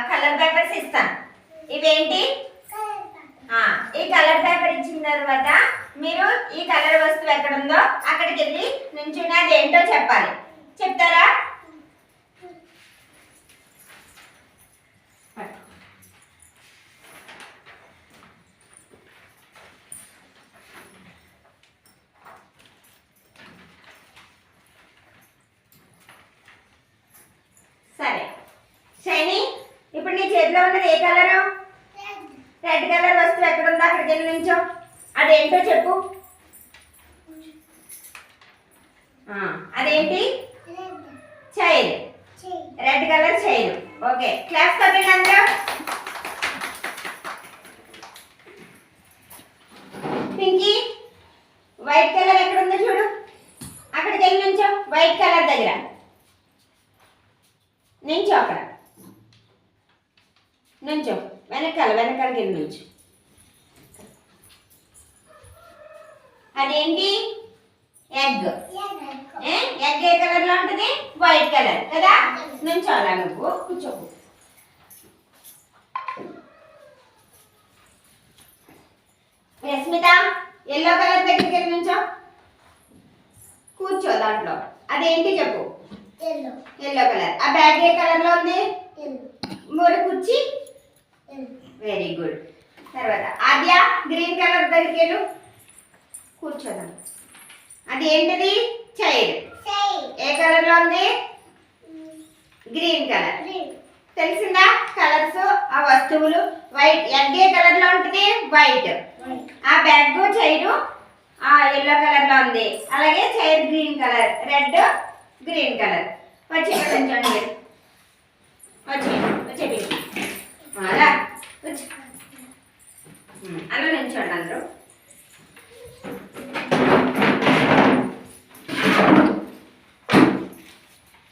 Colour papers ఇస్తాను. ఇవేంటి? ఈ కలర్ పేపర్ ఇచ్చిన తర్వాత మీరు ఈ కలర్ వస్తువు ఎక్కడ ఉందో అక్కడికి వెళ్ళి నించుని అది ఏంటో చెప్పాలి. చెప్తారా? సరే షైనీ, ఇప్పుడు నీ చేతిలో ఉన్నది ఏ కలరు? రెడ్ కలర్ వస్తువు ఎక్కడ ఉందో అక్కడికి వెళ్ళి నించో. అదేంటో చెప్పు. అదేంటి? Chair. Red colour chair. Okay, class కొట్టండి అందరూ. పింకీ, వైట్ కలర్ ఎక్కడ ఉందో చూడు. అక్కడికి వెళ్ళి నించో. వైట్ కలర్ దగ్గర నించో. అక్కడ నించో. వెనకాలకి వెళ్ళి నించో. అదేంటి? ఎగ్. ఎగ్ ఏ కలర్ లో ఉంటుంది? వైట్ కలర్ కదా. నుంచోలా నువ్వు, కూర్చోకు. రస్మిత, ఎల్లో కలర్ దగ్గరికి వెళ్ళి నుంచో. కూర్చో దాంట్లో. అదేంటి చెప్పు. Yellow colour. ఆ బ్యాగ్ ఏ కలర్ లో ఉంది? మూల కుర్చీ. Very good. తర్వాత ఆద్య, గ్రీన్ కలర్ దగ్గరికి వెళ్ళు. కూర్చోదాం. అది ఏంటిది? చైర్. ఏ కలర్ లో ఉంది? Green colour. తెలిసిందా కలర్స్? ఆ వస్తువులు. వైట్. ఎగ్ ఏ కలర్ లో ఉంటుంది? వైట్. ఆ బ్యాగ్ చైరు ఎల్లో కలర్ లో ఉంది. అలాగే chair green colour, red green colour. వచ్చి చూడండి. వచ్చేది అలా వచ్చి అలా నిల్చోండి అందరూ.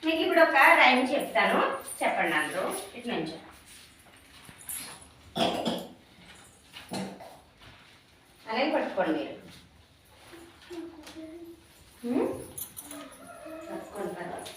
మీకు ఇప్పుడు ఒక రైమ్ చెప్తాను, చెప్పండి అందరూ. ఇట్లా నుంచో. అలాగే పట్టుకోండి మీరు. పట్టుకోండి తర్వాత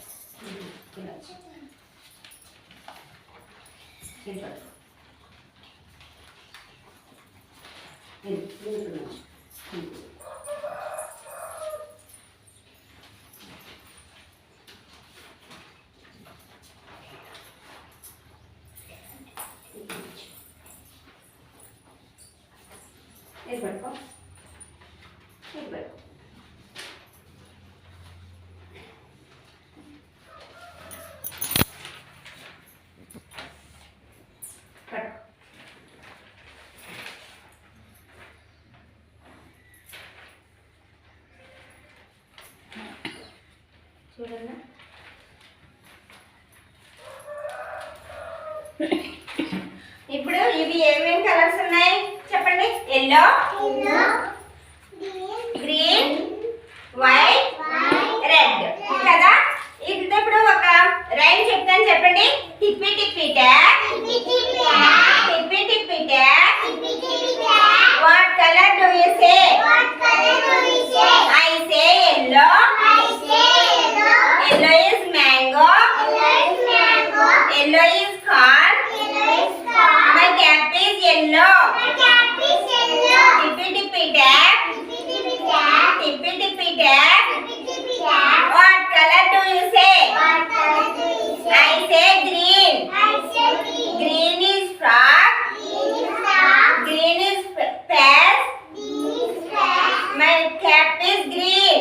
చూడండి. ఇప్పుడు ఇవి ఏమేమి కలర్స్ ఉన్నాయి చెప్పండి. ఎల్లో, గ్రీన్, వైట్, రెడ్ కదా. ఇప్పుడు ఒక రైమ్ చెప్తాను, చెప్పండి. Tippy tippy tap, tippy tippy tap, what colour do you say? I say yellow. Yellow is mango. Yellow is corn. My cap is yellow. Tippy tippy tap. Tippy tippy tap. What color do you say? I say green. Green is frog. Green is pears. My cap is green.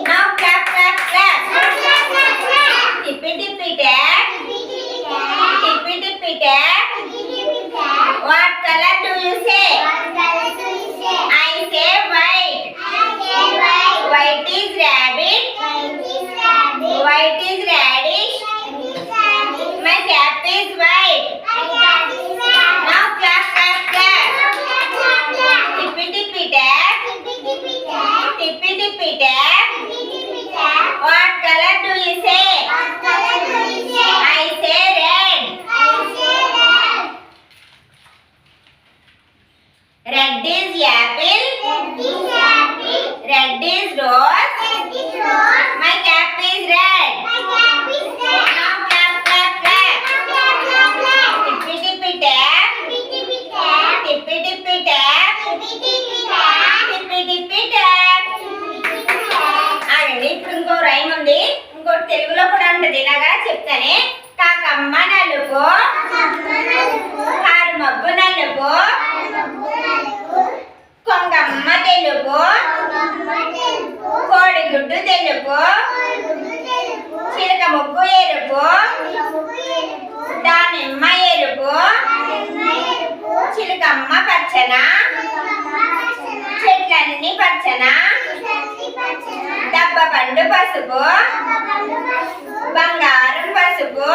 Now clap clap clap. Tippy tippy tap. ఇంకో rhyme ఉంది, ఇంకోటి తెలుగులో కూడా ఉంటుంది. ఇలాగా చెప్తానే. కాకమ్మ నలుపు, car మబ్బు నలుపు, కొంగమ్మ తెలుపు, కోడిగుడ్డు తెలుపు, చిలక ముగ్గు ఎరుపు, దానిమ్మ ఎరుపు, చిలకమ్మ పచ్చన, చెట్లన్నీ పచ్చన, దబ్బ పండు పసుపు, బంగారం పసుపు,